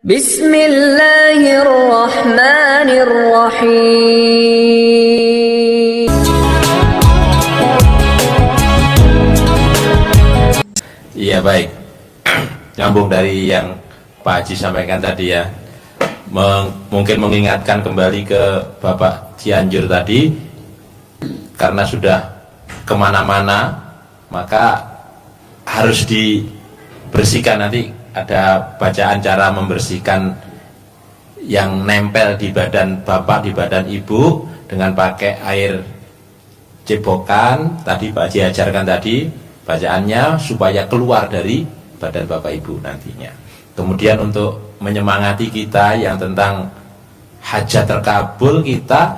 Bismillahirrahmanirrahim. Iya, baik. Nyambung dari yang Pak Haji sampaikan tadi ya, mungkin mengingatkan kembali ke Bapak Cianjur tadi, karena sudah kemana-mana maka harus dibersihkan. Nanti ada bacaan cara membersihkan yang nempel di badan Bapak, di badan Ibu, dengan pakai air cebokan. Tadi Pak Haji ajarkan tadi bacaannya supaya keluar dari badan Bapak Ibu nantinya. Kemudian untuk menyemangati kita yang tentang hajat terkabul, kita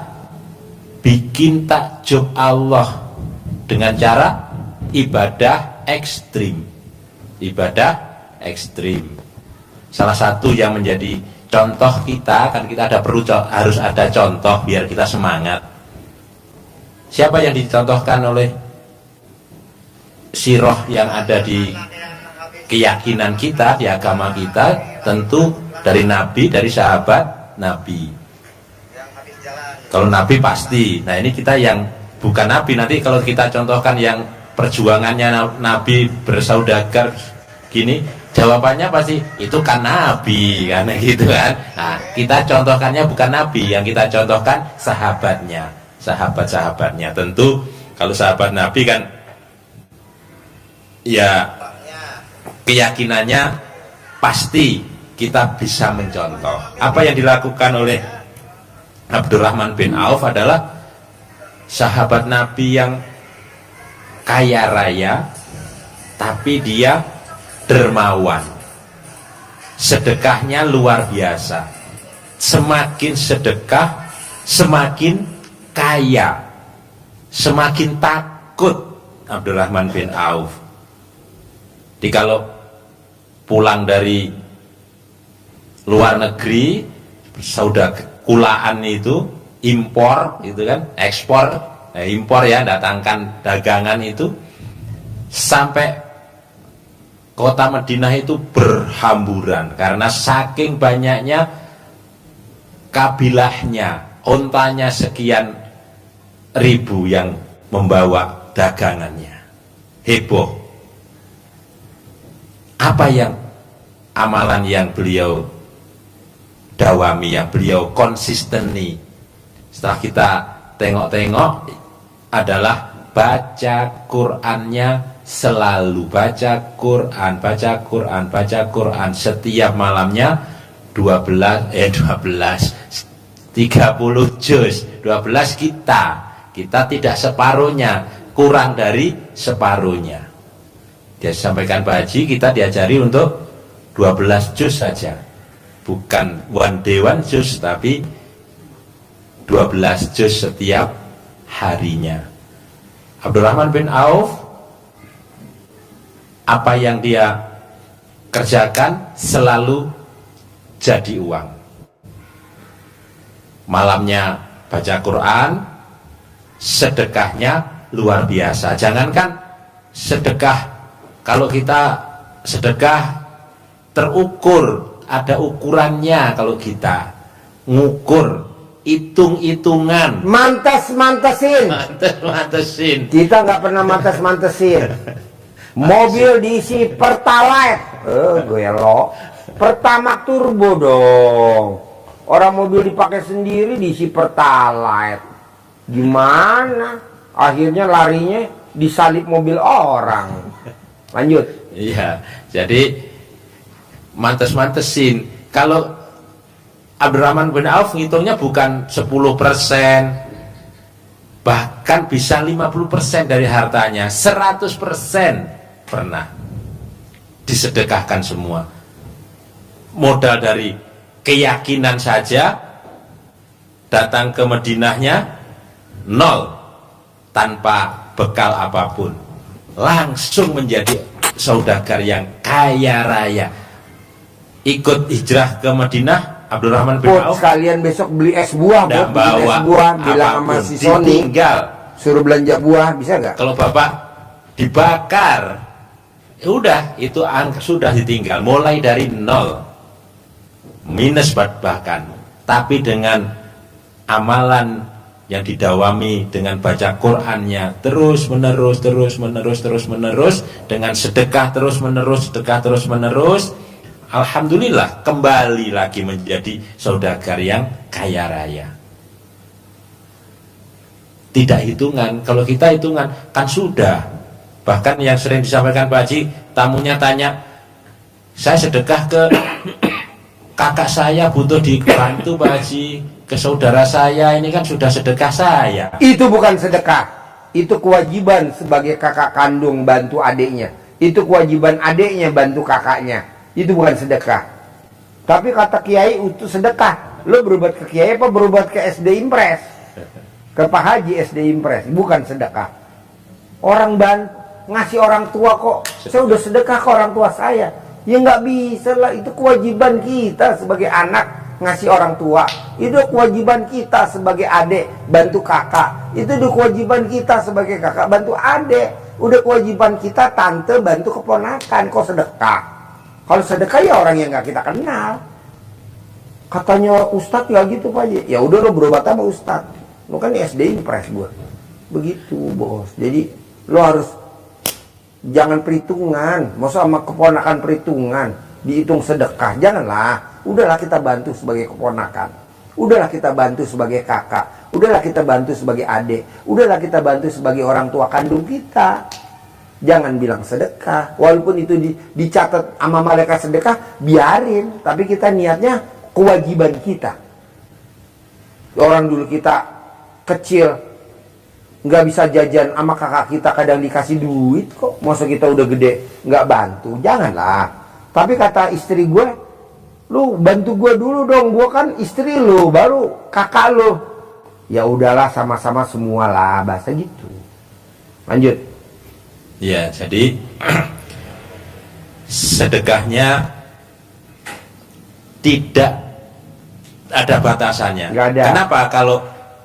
bikin takjub Allah dengan cara ibadah ekstrim. Ibadah ekstrim. Salah satu yang menjadi contoh kita, kan kita harus ada contoh biar kita semangat. Siapa yang dicontohkan oleh sirah yang ada di keyakinan kita, di agama kita? Tentu dari Nabi, dari sahabat Nabi. Kalau Nabi pasti. Nah, ini kita yang bukan Nabi, nanti kalau kita contohkan yang perjuangannya Nabi bersaudagar gini, jawabannya pasti itu kan Nabi, kan gitu kan. Nah, kita contohkannya bukan Nabi, yang kita contohkan sahabatnya, sahabat-sahabatnya. Tentu kalau sahabat Nabi kan ya keyakinannya pasti kita bisa mencontoh. Apa yang dilakukan oleh Abdurrahman bin Auf adalah sahabat Nabi yang kaya raya, tapi dia dermawan. Sedekahnya luar biasa. Semakin sedekah, semakin kaya, semakin takut Abdurrahman bin Auf. Jadi kalau pulang dari luar negeri, kulaan itu impor, itu kan ekspor, impor ya, datangkan dagangan itu, sampai kota Madinah itu berhamburan karena saking banyaknya kabilahnya, ontanya sekian ribu yang membawa dagangannya. Heboh. Apa yang amalan yang beliau dawami, yang beliau konsisteni setelah kita tengok-tengok adalah baca Qur'annya selalu. Baca Qur'an, baca Qur'an, baca Qur'an setiap malamnya 30 juz. 12 kita tidak separuhnya, kurang dari separuhnya. Dia sampaikan Pak Haji, kita diajari untuk 12 juz saja, bukan one day one juz, tapi 12 juz setiap harinya. Abdurrahman bin Auf, apa yang dia kerjakan selalu jadi uang. Malamnya baca Quran, sedekahnya luar biasa. Jangankan sedekah, kalau kita sedekah terukur, ada ukurannya. Kalau kita ngukur, hitung-hitungan, mantesin. Kita nggak pernah mantesin. Mobil diisi Pertalite, gelo. Pertamax turbo dong. Orang mobil dipakai sendiri diisi Pertalite. Gimana? Akhirnya larinya disalip mobil orang. Lanjut. Iya, jadi mantesin. Kalau Abdurrahman bin Auf ngitungnya bukan 10%, bahkan bisa 50% dari hartanya, 100% pernah disedekahkan semua. Modal dari keyakinan saja, datang ke Madinahnya nol, tanpa bekal apapun, langsung menjadi saudagar yang kaya raya. Ikut hijrah ke Madinah, Abdurrahman bin Auf sekalian besok beli es buah, nggak bawa es buah, bilang sama si Sony, ditinggal, suruh belanja buah, bisa nggak? Kalau bapak dibakar, udah itu sudah ditinggal, mulai dari nol. minus bahkan, tapi dengan amalan yang didawami dengan baca Qur'annya terus menerus, dengan sedekah terus menerus, alhamdulillah kembali lagi menjadi saudagar yang kaya raya. Tidak hitungan, kalau kita hitungan kan sudah. Bahkan yang sering disampaikan Pak Haji, tamunya tanya, saya sedekah ke kakak saya butuh dibantu Pak Haji, ke saudara saya ini kan sudah sedekah saya. Itu bukan sedekah, itu kewajiban sebagai kakak kandung bantu adiknya. Itu kewajiban adiknya bantu kakaknya. Itu bukan sedekah. Tapi kata kiai itu sedekah. Lo berobat ke kiai apa berobat ke SD Impres? Ke Pak Haji SD Impres, bukan sedekah. Orang ngasih orang tua kok, saya udah sedekah ke orang tua saya. Ya nggak bisa lah, itu kewajiban kita sebagai anak ngasih orang tua. Itu kewajiban kita sebagai adik bantu kakak. Itu udah kewajiban kita sebagai kakak bantu adik. Udah kewajiban kita tante bantu keponakan. Kok sedekah? Kalau sedekah ya orang yang nggak kita kenal. Katanya Ustadz ya gitu Pak Haji. Ya udah lo berobat sama Ustadz. Lo kan SD Impres gue. Begitu bos. Jadi lo harus jangan perhitungan. Masa sama keponakan perhitungan dihitung sedekah. Janganlah. Udahlah kita bantu sebagai keponakan. Udahlah kita bantu sebagai kakak. Udahlah kita bantu sebagai adik. Udahlah kita bantu sebagai orang tua kandung kita. Jangan bilang sedekah. Walaupun itu dicatat sama malaikat sedekah, biarin. Tapi kita niatnya kewajiban kita. Orang dulu kita kecil nggak bisa jajan sama kakak kita, kadang dikasih duit kok. Masa kita udah gede nggak bantu? Janganlah. Tapi kata istri gue, lu bantu gue dulu dong, gue kan istri lu, baru kakak lu. Ya udahlah, sama-sama semua lah, bahasa gitu. Lanjut. Ya, jadi sedekahnya tidak ada batasannya. Nggak ada. Kenapa? Kalau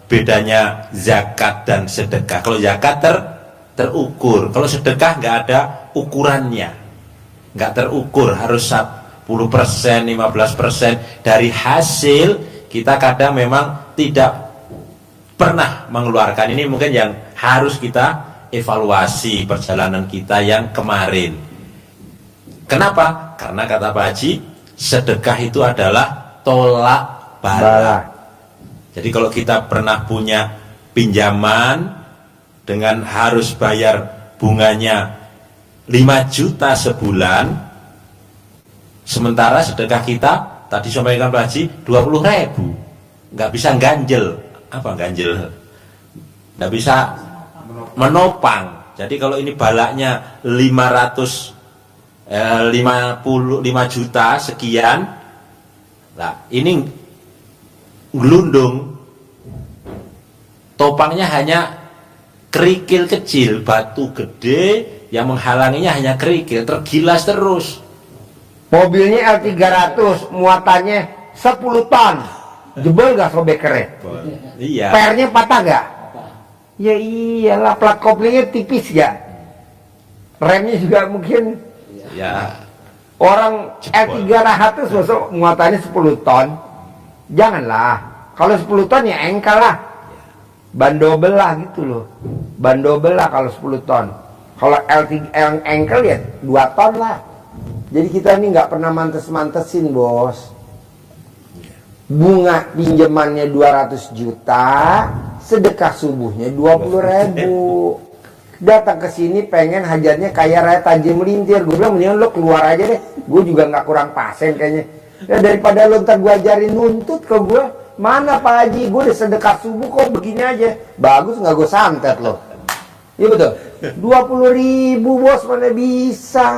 bedanya zakat dan sedekah. Kalau zakat terukur, kalau sedekah nggak ada ukurannya, nggak terukur, harus 10%, 15% dari hasil. Kita kadang memang tidak pernah mengeluarkan. Ini mungkin yang harus kita evaluasi perjalanan kita yang kemarin. Kenapa? Karena kata Pak Haji, sedekah itu adalah tolak bala. Jadi kalau kita pernah punya pinjaman dengan harus bayar bunganya 5 juta sebulan, sementara sedekah kita tadi sampaikan Pak Haji 20.000, nggak bisa ganjel. Apa ganjel? Nggak bisa menopang. Jadi kalau ini balaknya 55 juta sekian, nah ini gelundung, topangnya hanya kerikil kecil, batu gede yang menghalanginya hanya kerikil, tergilas terus. Mobilnya L300, muatannya 10 ton, jebol gak sobek keren? Iya. Pernya patah gak? Ya iyalah, plat koplingnya tipis gak? Remnya juga mungkin. Ya. Orang L300 masuk muatannya 10 ton. Janganlah. Kalau 10 ton ya engkel lah. Ban double lah gitu loh. Ban double lah kalau 10 ton. Kalau engkel ya 2 ton lah. Jadi kita ini nggak pernah mantes-mantesin bos. Bunga pinjamannya 200 juta, sedekah subuhnya 20.000. Datang ke sini pengen hajatnya kayak raya Tajim Melintir. Gue bilang mendingan lo keluar aja deh. Gue juga nggak kurang pasen kayaknya. Ya daripada lo ntar gue ajarin nuntut ke gue. Mana Pak Haji, gue udah sedekah subuh kok begini aja. Bagus nggak gue santet lo. Iya betul. 20.000 bos, mana bisa.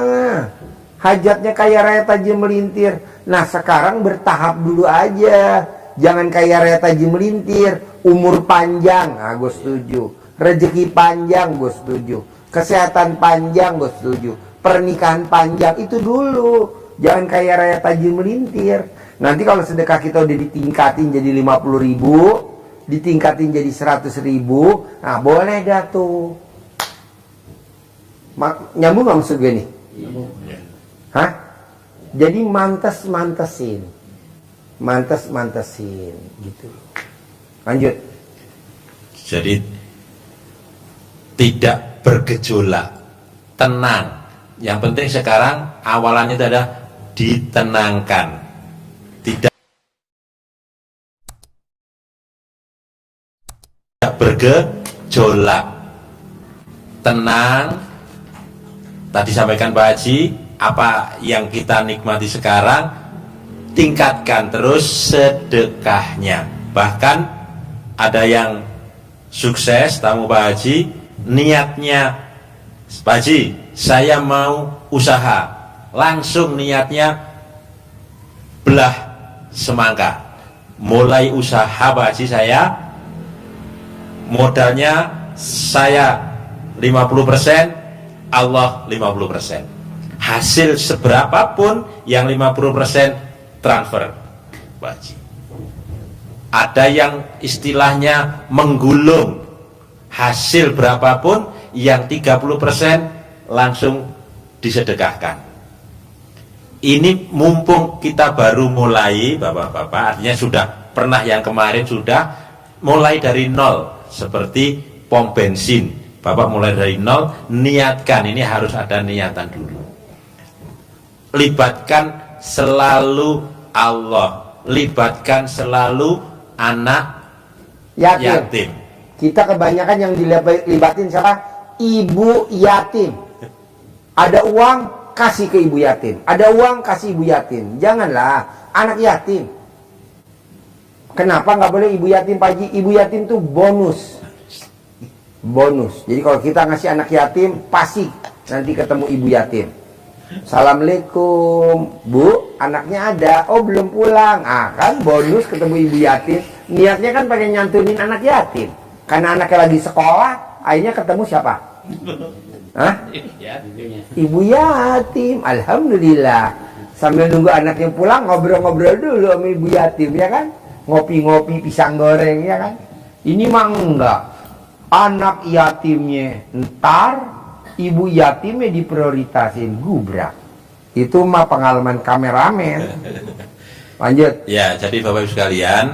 Hajatnya kayak raya Tajim Melintir. Nah sekarang bertahap dulu aja. Jangan kayak raya Tajim Melintir. Umur panjang, nah gue setuju. Rezeki panjang, gue setuju. Kesehatan panjang, gue setuju. Pernikahan panjang, itu dulu. Jangan kayak raya Tajim Melintir. Nanti kalau sedekah kita udah ditingkatin jadi 50.000, ditingkatin jadi 100.000, nah boleh dah tuh. Nyambung gak maksud gue nih? Hah? Jadi mantesin. mantesin gitu. Lanjut. Jadi tidak bergejolak, tenang. Yang penting sekarang awalannya itu adalah ditenangkan, tidak bergejolak, tenang. Tadi sampaikan Pak Haji, apa yang kita nikmati sekarang, tingkatkan terus sedekahnya. Bahkan ada yang sukses, tamu Pak Haji, niatnya, Pak Haji, saya mau usaha, langsung niatnya belah semangka. Mulai usaha Pak Haji saya, modalnya saya 50%, Allah 50%. Hasil seberapapun yang 50% transfer, Pak Haji. Ada yang istilahnya menggulung, hasil berapapun yang 30% langsung disedekahkan. Ini mumpung kita baru mulai, Bapak-bapak, artinya sudah pernah yang kemarin sudah mulai dari nol, seperti pom bensin. Bapak mulai dari nol, niatkan, ini harus ada niatan dulu. Libatkan selalu Allah, libatkan selalu anak yatim. Kita kebanyakan yang dilibatin siapa? Ibu yatim. Ada uang, kasih ke ibu yatim. Ada uang, kasih ibu yatim. Janganlah anak yatim. Kenapa nggak boleh ibu yatim, Pak Haji? Ibu yatim tuh bonus. Bonus. Jadi kalau kita ngasih anak yatim, pasti nanti ketemu ibu yatim. Assalamualaikum, Bu, anaknya ada. Oh, belum pulang. Ah, kan bonus ketemu ibu yatim. Niatnya kan pengen nyantunin anak yatim. Karena anaknya lagi sekolah, akhirnya ketemu siapa? Hah? Ibu yatim. Alhamdulillah. Sambil nunggu anaknya pulang, ngobrol-ngobrol dulu sama ibu yatim, ya kan? Ngopi-ngopi, pisang goreng, ya kan? Ini mah enggak. Anak yatimnya ntar, ibu yatimnya diprioritasin, gubrak. Itu mah pengalaman kameramen. Lanjut. Ya, jadi Bapak Ibu sekalian,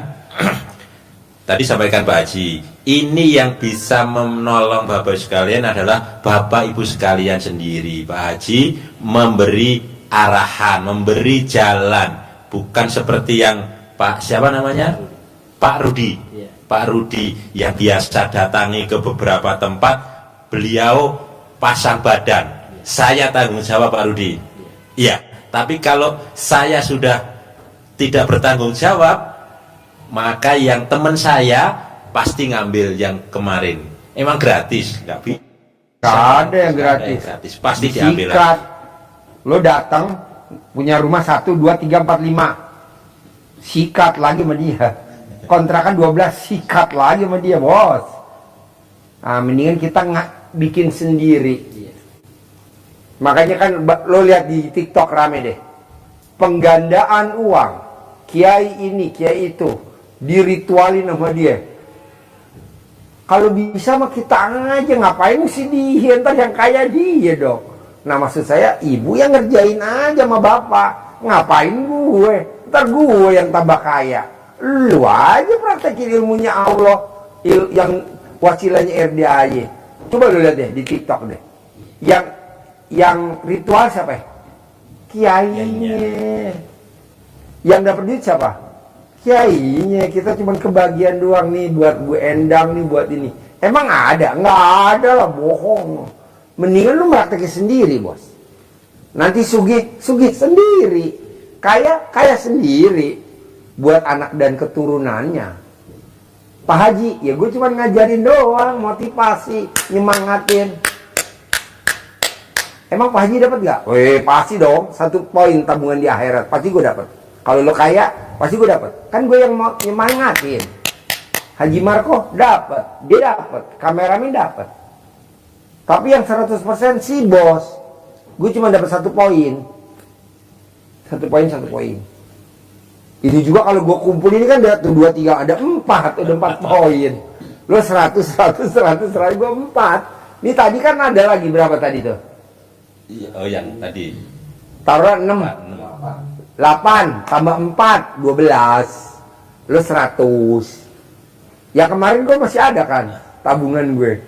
tadi sampaikan Pak Haji, ini yang bisa menolong Bapak Ibu sekalian adalah Bapak Ibu sekalian sendiri. Pak Haji memberi arahan, memberi jalan, bukan seperti yang Pak siapa namanya? Pak Rudi. Pak Rudi yang biasa datangi ke beberapa tempat, beliau pasang badan. Saya tanggung jawab Pak Rudi. Iya, tapi kalau saya sudah tidak bertanggung jawab, maka yang teman saya pasti ngambil yang kemarin. Emang gratis, nggak bisa. Gak ada yang gratis. Pasti diambil. Sikat. Lo datang punya rumah 1, 2, 3, 4, 5. Sikat lagi sama dia. Kontrakan 12, sikat lagi sama dia, bos. Nah, mendingan kita nggak bikin sendiri. Makanya kan lo lihat di TikTok rame deh. Penggandaan uang. Kiai ini, kiai itu. Diritualin sama dia. Kalau bisa mah kita aja, ngapain mesti dia, ntar yang kaya dia dong. Nah, maksud saya ibu yang ngerjain aja sama bapak. Ngapain gue? Ntar gue yang tambah kaya. Lu aja praktekin ilmunya Allah, yang wasilanya RDAY. Coba lu lihat deh di TikTok deh. Yang ritual siapa? Kiainya. Yang dapat duit siapa? Kiainya. Kita cuma kebagian doang nih buat Bu Endang nih, buat ini. Emang ada? Nggak ada lah, bohong. Mendingan lu praktekin sendiri, bos. Nanti sugih sendiri, kaya sendiri. Buat anak dan keturunannya. Pak Haji, ya gue cuma ngajarin doang, motivasi, nyemangatin. Emang Pak Haji dapat gak? Pasti dong, 1 poin tabungan di akhirat, pasti gue dapat. Kalau lo kaya, pasti gue dapat. Kan gue yang mau nyemangatin. Haji Marco dapat, dia dapat, kameramen dapat. Tapi yang 100% si bos, gue cuma dapat 1 poin. 1 poin. Ini juga kalau gue kumpul ini kan ada 2, 3, ada 4 poin. Lo 100, gue 4. Ini tadi kan ada lagi berapa tadi tuh? Oh yang tadi. Taruh 6. 8 tambah 4 12. Lo 100. Ya kemarin gue masih ada kan tabungan gue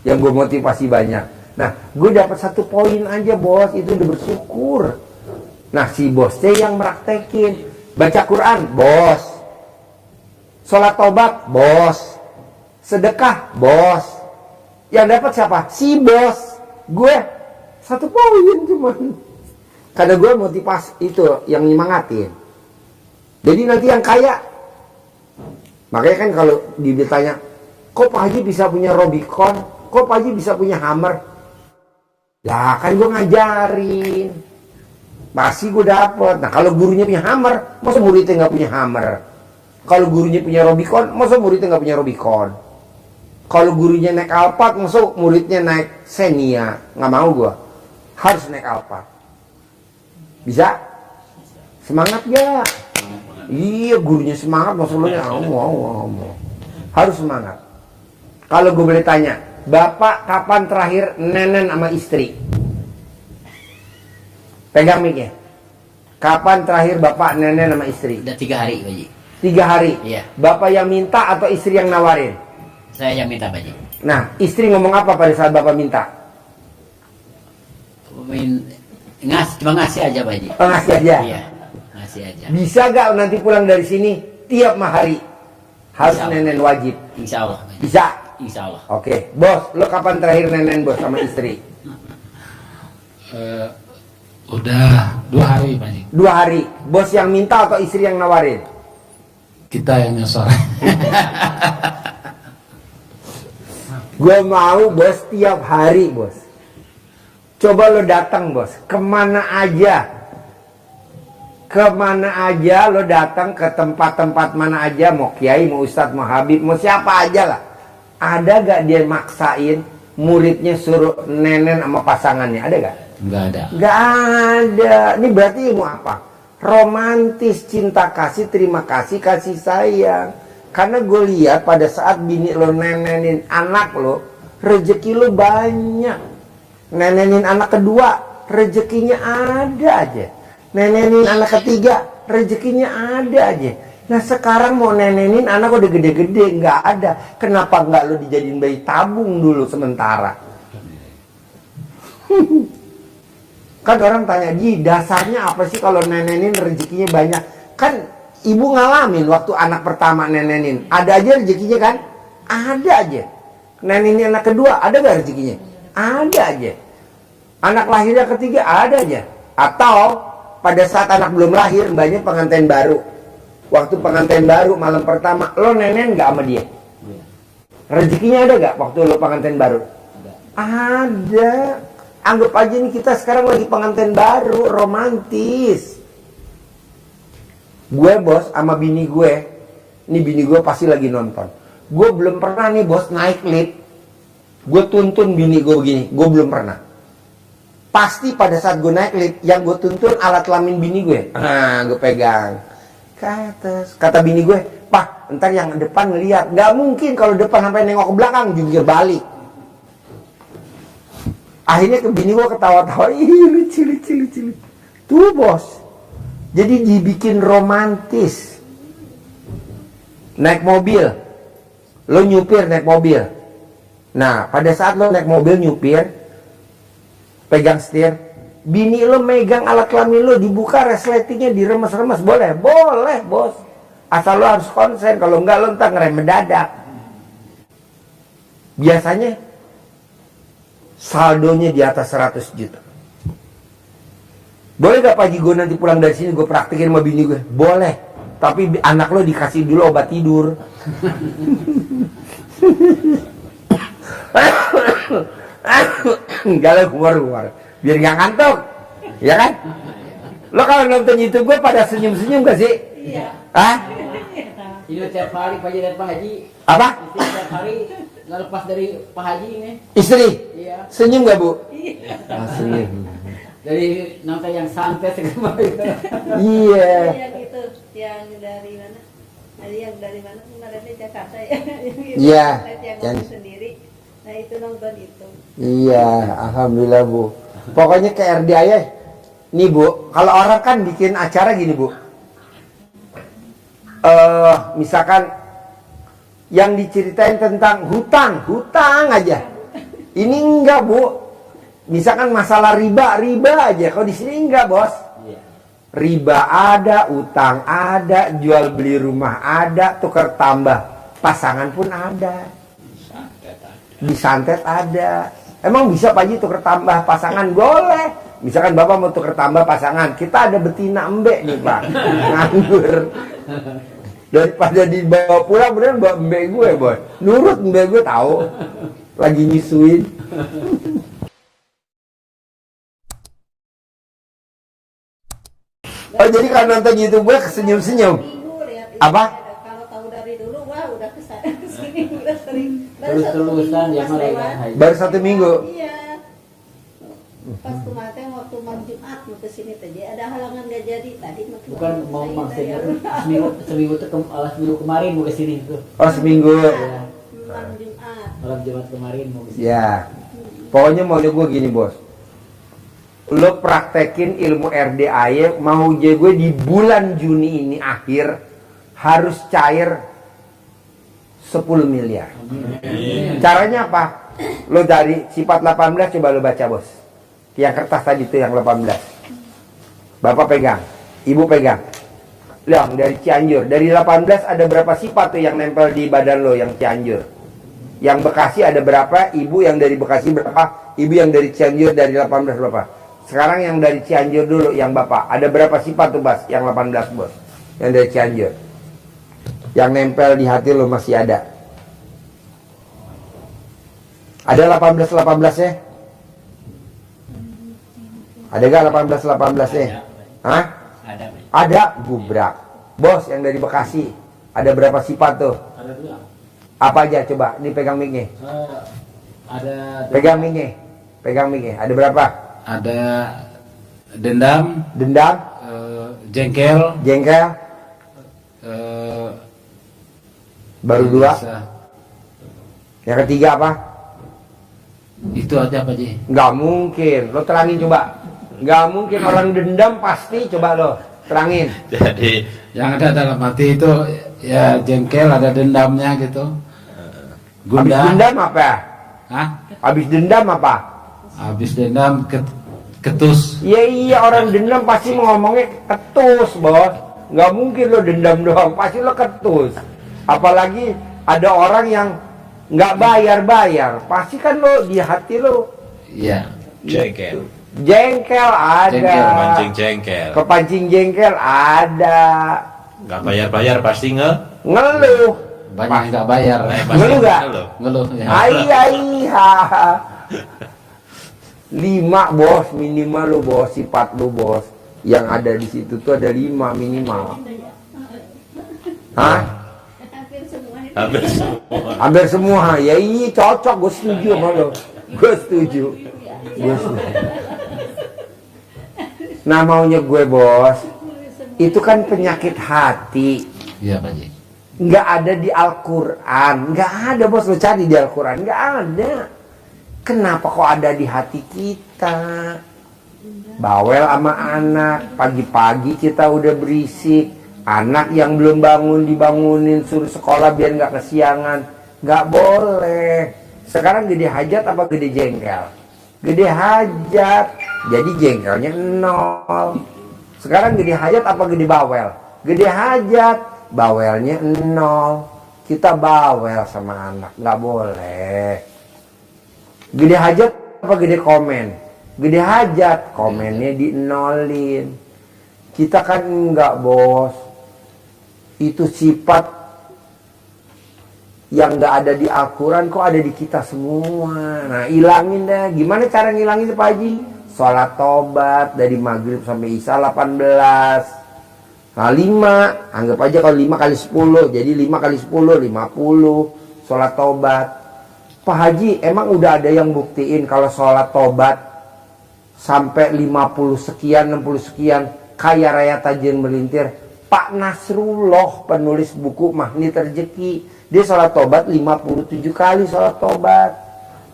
yang gue motivasi banyak. Nah, gue dapat 1 poin aja bos, itu udah bersyukur. Nah, si bosnya yang meraktekin. Baca Quran, bos. Sholat tobat, bos. Sedekah, bos. Yang dapat siapa? Si bos. Gue 1 poin cuman. Karena gue motivasi itu yang nyemangatin. Jadi nanti yang kaya. Makanya kan kalau ditanya, kok Pak Haji bisa punya Robicon? Kok Pak Haji bisa punya Hammer? Lah kan gue ngajarin. Pasti gue dapet. Nah kalau gurunya punya Hammer, masa muridnya nggak punya Hammer? Kalau gurunya punya Robicon, masa muridnya nggak punya Robicon? Kalau gurunya naik Alphard, masa muridnya naik Xenia? Nggak mau gue. Harus naik Alphard. Bisa? Semangat ya? Iya, gurunya semangat, masa lu ngomong. Harus semangat. Kalau gue boleh tanya, Bapak kapan terakhir nenen sama istri? Pegang mic ya. Kapan terakhir Bapak nenen sama istri? Udah 3 hari, Pak Haji. 3 hari? Iya. Bapak yang minta atau istri yang nawarin? Saya yang minta, Pak Haji. Nah, istri ngomong apa pada saat Bapak minta? Cuma ngasih aja, Pak Haji. Oh, ngasih aja? Iya, ngasih aja. Bisa gak nanti pulang dari sini tiap hari harus nenen wajib? Insya Allah, Pak Haji. Bisa? Insya Allah. Oke, bos, lo kapan terakhir nenen bos sama istri? Udah 2 hari Pak Haji. 2 hari. Bos yang minta atau istri yang nawarin? Kita yang nyosor. Gue mau bos tiap hari bos. Coba lo datang bos, kemana aja lo datang ke tempat-tempat mana aja, mau kiai, mau ustadz, mau habib, mau siapa aja lah. Ada gak dia maksain muridnya suruh nenen sama pasangannya? Ada gak? Enggak ada. Gak ada. Ini berarti ilmu apa? Romantis, cinta kasih, terima kasih, kasih sayang. Karena gue lihat pada saat bini lo nenenin anak lo, rezeki lo banyak. Nenenin anak kedua, rezekinya ada aja. Nenenin anak ketiga, rezekinya ada aja. Nah sekarang mau nenenin anak udah gede-gede, nggak ada. Kenapa nggak lo dijadiin bayi tabung dulu sementara? Kan orang tanya, Ji dasarnya apa sih kalau nenenin rezekinya banyak? Kan ibu ngalamin waktu anak pertama nenenin, ada aja rezekinya kan? Ada aja. Nenenin anak kedua, ada gak rezekinya? Ada aja. Anak lahirnya ketiga, ada aja. Atau pada saat anak belum lahir, mbaknya pengantin baru. Waktu pengantin baru malam pertama, lo nenen gak sama dia? Rezekinya ada gak waktu lo pengantin baru? Ada. Anggap aja nih kita sekarang lagi pengantin baru, romantis. Gue bos sama bini gue, ini bini gue pasti lagi nonton. Gue belum pernah nih bos naik lift, gue tuntun bini gue begini, gue belum pernah. Pasti pada saat gue naik lift, yang gue tuntun alat kelamin bini gue. Nah, gue pegang ke atas. Kata bini gue, Pak, ntar yang depan ngeliat. Gak mungkin kalau depan sampai nengok ke belakang, jungkir balik. Akhirnya ke bini gue ketawa-tawa, ih lucu. Tuh bos, jadi dibikin romantis. Naik mobil, lo nyupir naik mobil. Nah, pada saat lo naik mobil nyupir, pegang setir, bini lo megang alat kelamin lo, dibuka resletingnya, diremes-remes, boleh? Boleh bos, asal lo harus konsen, kalau enggak lo ntar ngerem mendadak. Biasanya saldonya di atas 100 juta. Boleh gak Pak Haji gue nanti pulang dari sini gue praktekin sama bini gue? Boleh, tapi anak lo dikasih dulu obat tidur. Kalau keluar biar gak ngantuk, ya kan? Lo kalau nonton YouTube gue pada senyum-senyum gak sih? Iya. Hah? Ini tiap hari Pak Haji dan Pak Haji. Apa? Istri tiap hari nggak lepas dari Pak Haji ini. Istri? Iya. Senyum gak bu? Iya. Senyum. Dari nonton yang santai segala itu. Iya. Yang itu, yang dari mana? Ada yang dari mana? Kemarinnya Jakarta ya. Iya. Yang ngomong sendiri. Nah itu nonton itu. Iya, alhamdulillah bu. Pokoknya ke RDA ya. Nih Bu, kalau orang kan bikin acara gini Bu, misalkan yang diceritain tentang hutang aja. Ini enggak Bu, misalkan masalah riba aja. Kalau di sini enggak Bos. Riba ada, utang ada, jual beli rumah ada, tukar tambah pasangan pun ada, disantet ada. Emang bisa Pak Haji tukar tambah pasangan? Boleh. Misalkan Bapak mau tukar tambah pasangan, kita ada betina embek nih Pak, nganggur. Daripada dibawa pulang, beneran bawa embek gue Boy. Nurut embek gue tahu, lagi nyisuin. Oh jadi kalau nonton YouTube gue kesenyum-senyum. Minggu lihat ini Apa? ada. Kalau tahu dari dulu wah udah kesini udah sering. Terus-terusan ya malah lewat. Baru 1 minggu. Iya. Pas kemarin waktu malam Jumat mau kesini tadi ada halangan gak jadi tadi bukan mau maksudnya seminggu kemarin mau kesini tuh. Oh seminggu. Ya, malam Jumat. malam Jumat kemarin mau kesini. Ya. Pokoknya maunya gue gini Bos. Lo praktekin ilmu RDAY, mau gue di bulan Juni ini akhir harus cair 10 miliar. Caranya apa? Lo dari sifat 18 coba lo baca Bos. Yang kertas tadi itu yang 18. Bapak pegang, Ibu pegang. Lihat dari Cianjur, dari 18 ada berapa sifat tuh yang nempel di badan lo yang Cianjur? Yang Bekasi ada berapa? Ibu yang dari Bekasi berapa? Ibu yang dari Cianjur dari 18 berapa? Sekarang yang dari Cianjur dulu, yang Bapak. Ada berapa sifat tuh, Bas? Yang 18, Bos. Yang dari Cianjur. Yang nempel di hati lo masih ada. Ada 18 ya? Ada gak 18 ya? Hah? Ada. Ada, gubrak. Bos, yang dari Bekasi. Ada berapa sifat tuh? Ada dua. Apa aja coba? Ini pegang mic-nya. Ada Pegang mic-nya. Pegang mic-nya. Ada berapa? Ada dendam, Dendam, jengkel, jengkel, baru 2. bisa. Yang ketiga apa? Itu aja Pak Haji. Nggak mungkin. Lo terangin coba. Nggak mungkin orang dendam pasti. Coba lo terangin. Jadi Yang ada dalam hati itu ya jengkel, ada dendamnya gitu. Habis Gundah. dendam apa? Hah? Habis dendam apa? Habis dendam ketus. Iya orang dendam pasti ngomongnya ketus Bos. Nggak mungkin lo dendam doang. Pasti lo ketus. Apalagi ada orang yang nggak bayar. Pasti kan lo di hati lo Iya. jengkel, jengkel ada. Jengkel, mancing jengkel, Kepancing jengkel ada. nggak bayar pasti Ngeluh. Banyak nggak bayar. pasti Ngeluh nggak? Ngeluh ya. Iya. 5 Bos minimal lo Bos, sifat lo Bos. Yang ada di situ tuh ada 5 minimal. Hah? Hampir semua ini. hampir semua. Hampir semua. Ya iya cocok, gue setuju sama lo. Gue setuju. Nah maunya gue Bos, itu kan penyakit hati. Iya Pak Haji. Nggak ada di Al-Quran. Nggak ada Bos, lo cari di Al-Quran. Nggak ada. Kenapa kok ada di hati kita? Bawel sama anak, pagi-pagi kita udah berisik. Anak yang belum bangun dibangunin, suruh sekolah biar nggak kesiangan. Nggak boleh. Sekarang gede hajat apa gede jengkel? Gede hajat, jadi jengkelnya 0. Sekarang gede hajat apa gede bawel? Gede hajat, bawelnya 0. Kita bawel sama anak, nggak boleh. Gede hajat apa gede komen? Gede hajat, komennya di-nolin. Kita kan enggak Bos. Itu sifat yang enggak ada di Al-Quran kok ada di kita semua. Nah ilangin deh. Gimana cara ngilangin Pak Haji? Sholat tobat dari maghrib sampai isya 18. Nah 5, anggap aja kalau 5 kali 10. Jadi 5 kali 10, 50. Sholat tobat. Pak Haji, emang udah ada yang buktiin kalau sholat tobat sampai 50 sekian, 60 sekian, kaya raya tajir melintir? Pak Nasrullah, penulis buku Magnet Rezeki, dia sholat tobat 57 kali sholat tobat.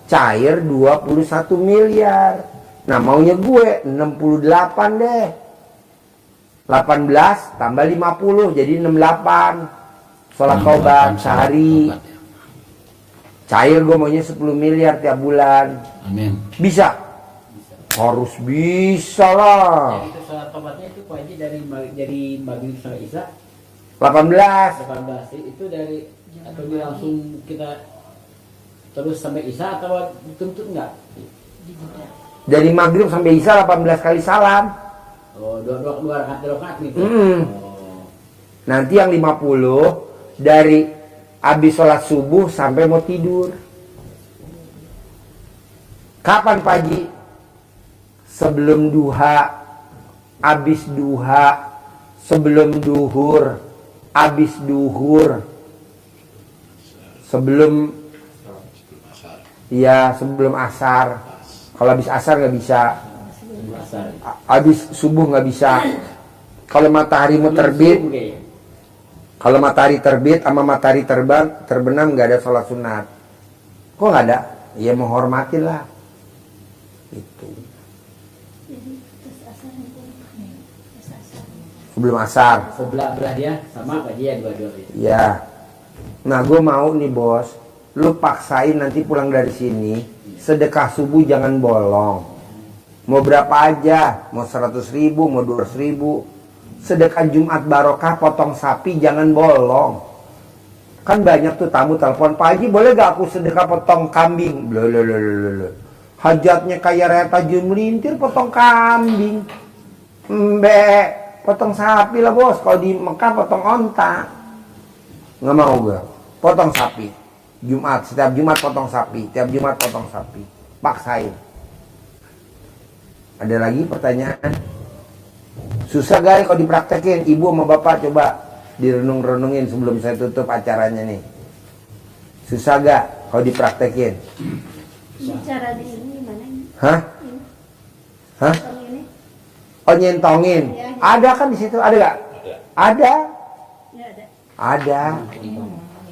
Cair 21 miliar. Nah maunya gue 68 deh. 18 tambah 50 jadi 68. Sholat taubat sehari. Tobat, ya. Cair gue maunya 10 miliar tiap bulan. Amin. Bisa? Harus bisa lah. Jadi itu sholat tobatnya itu Pak Haji dari maghrib sampai isya 18. 18 itu dari atau dia langsung kita terus sampai isya atau dituntut enggak? Dari maghrib sampai isya 18 kali salam. Oh, dua rakaat gitu. Oh. Nanti yang 50 dari habis sholat subuh sampai mau tidur. Kapan Pak Haji? Sebelum duha, habis duha, sebelum duhur, habis duhur, sebelum asar. Kalau habis asar nggak bisa, habis subuh nggak bisa. Kalau matahari mau terbit, kalau matahari terbit sama matahari terbenam nggak ada sholat sunat. Kok nggak ada? Ya menghormatin lah. Itu. Sebelum asar. Sebelah dia sama Pak Haji ya dua-dua itu. Ya. Nah gue mau nih bos, lu paksain nanti pulang dari sini sedekah subuh jangan bolong. Mau berapa aja, mau 100.000, mau 200.000. Sedekah Jumat barokah potong sapi jangan bolong. Kan banyak tuh tamu telepon, Pak Haji boleh gak aku sedekah potong kambing? Loh. Hajatnya kayak Raya Tajun Melintir potong kambing. Potong sapi lah bos. Kalau di Mekah potong onta. Nggak mau gue. Potong sapi. Jumat, setiap Jumat potong sapi. Tiap Jumat potong sapi. Paksain. Ada lagi pertanyaan? Susah gak kalau dipraktekin? Ibu sama bapak coba direnung-renungin sebelum saya tutup acaranya nih. Susah gak kalau dipraktekin? Bicara di sini gimana ini? Hah? Ini. Hah? Tong ini. Oh nyentongin. Ya. Ada kan di situ? Ada gak? Ada. Ya ada. Ada.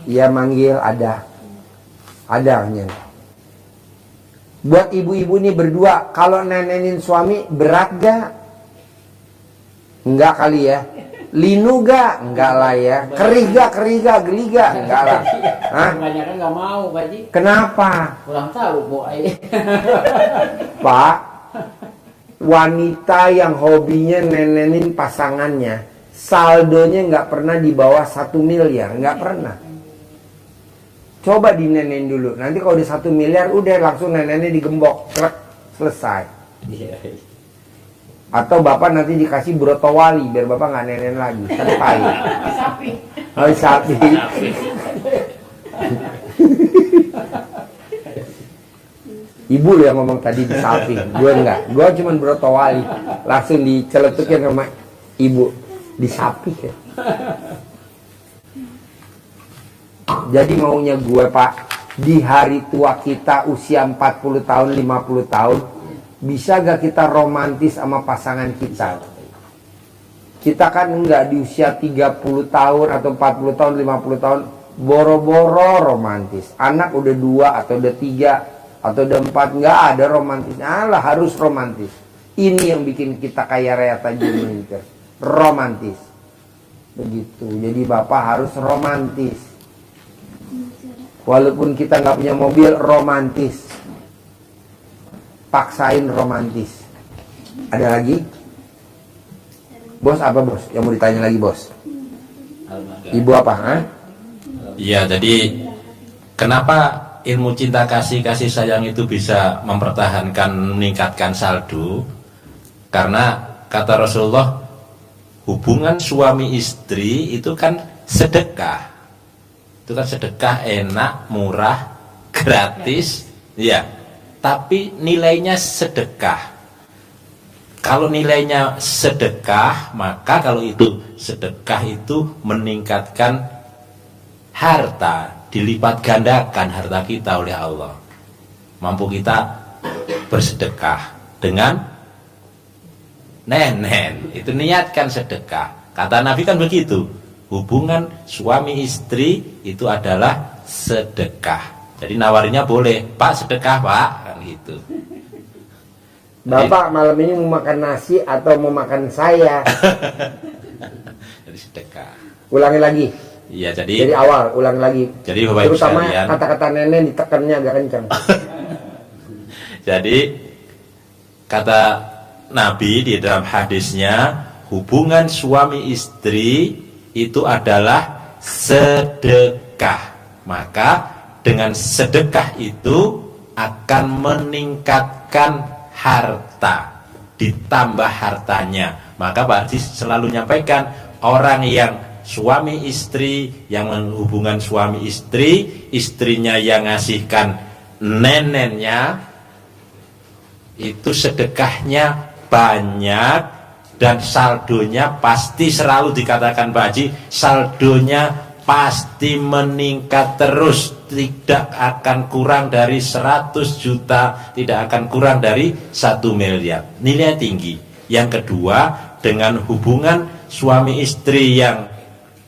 Iya manggil ada. Ada nyentong. Buat ibu-ibu nih berdua, kalau nenenin suami berat gak? Enggak kali ya. Linu gak? Enggak lah ya. Geli gak? Enggak lah. Hah? Kebanyakan nggak mau Pak Haji. Kenapa? Kurang tahu Bu. Pak, wanita yang hobinya nenenin pasangannya, saldonya nggak pernah di bawah 1 miliar, nggak pernah. Coba dinenenin dulu. Nanti kalau udah 1 miliar, udah langsung nenennya digembok, krek, selesai. Atau bapak nanti dikasih broto wali biar bapak nggak nenen lagi, kan pahit. Sapi. Oh sapi. Ibu lo yang ngomong tadi di sapi, gue enggak. Gue cuma broto wali, langsung diceletukin sama ibu di sapi ya. Jadi maunya gue Pak, di hari tua kita usia 40 tahun, 50 tahun, bisa gak kita romantis sama pasangan kita? Kita kan enggak di usia 30 tahun atau 40 tahun, 50 tahun, boro-boro romantis. Anak udah 2 atau udah 3 atau udah 4, enggak ada romantisnya. Alah harus romantis. Ini yang bikin kita kayak Raya Tajun Melintir. Romantis. Begitu. Jadi bapak harus romantis. Walaupun kita nggak punya mobil, romantis. Paksain romantis. Ada lagi? Bos apa bos? Yang mau ditanya lagi bos? Ibu apa? Hah? Iya, jadi kenapa ilmu cinta kasih sayang itu bisa mempertahankan, meningkatkan saldo? Karena kata Rasulullah, hubungan suami istri itu kan sedekah. Itu kan sedekah enak, murah, gratis, ya. Tapi nilainya sedekah. Kalau nilainya sedekah, maka kalau itu sedekah itu meningkatkan harta, dilipat gandakan harta kita oleh Allah. Mampu kita bersedekah dengan nenen, itu niatkan sedekah. Kata Nabi kan begitu. Hubungan suami istri itu adalah sedekah. Jadi nawarinya boleh, Pak sedekah Pak, kan gitu. Bapak malam ini mau makan nasi atau mau makan saya? Jadi sedekah. Ulangi lagi. Iya, Jadi awal, ulangi lagi. Jadi Bapak Ibu Terutama sekalian, kata-kata nenek ditekannya agak kencang. jadi kata Nabi di dalam hadisnya, hubungan suami istri itu adalah sedekah. Maka dengan sedekah itu akan meningkatkan harta, ditambah hartanya. Maka Pak Haji selalu menyampaikan, orang yang suami istri, yang hubungan suami istri, istrinya yang ngasihkan neneknya, itu sedekahnya banyak dan saldonya pasti, selalu dikatakan Pak Haji, saldonya pasti meningkat terus, tidak akan kurang dari 100 juta, tidak akan kurang dari 1 miliar. Nilai tinggi. Yang kedua, dengan hubungan suami istri yang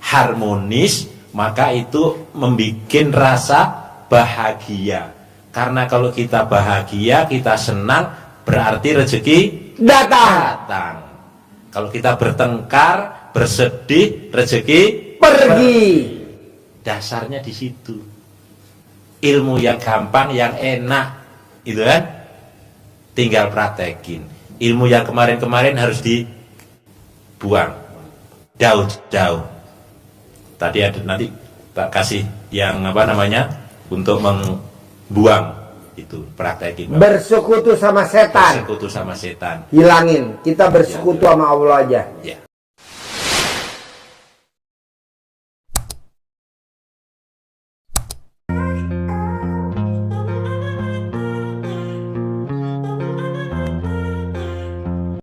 harmonis, maka itu membuat rasa bahagia. Karena kalau kita bahagia, kita senang, berarti rezeki datang. Kalau kita bertengkar, bersedih, rezeki Pergi. Dasarnya di situ. Ilmu yang gampang, yang enak, itu kan, tinggal praktekin. Ilmu yang kemarin-kemarin harus dibuang jauh-jauh. Tadi ada, nanti tak kasih yang apa namanya untuk membuang itu, praktekin. Bersekutu sama setan. Bersekutu sama setan. Hilangin. Kita bersekutu sama Allah aja. Ya.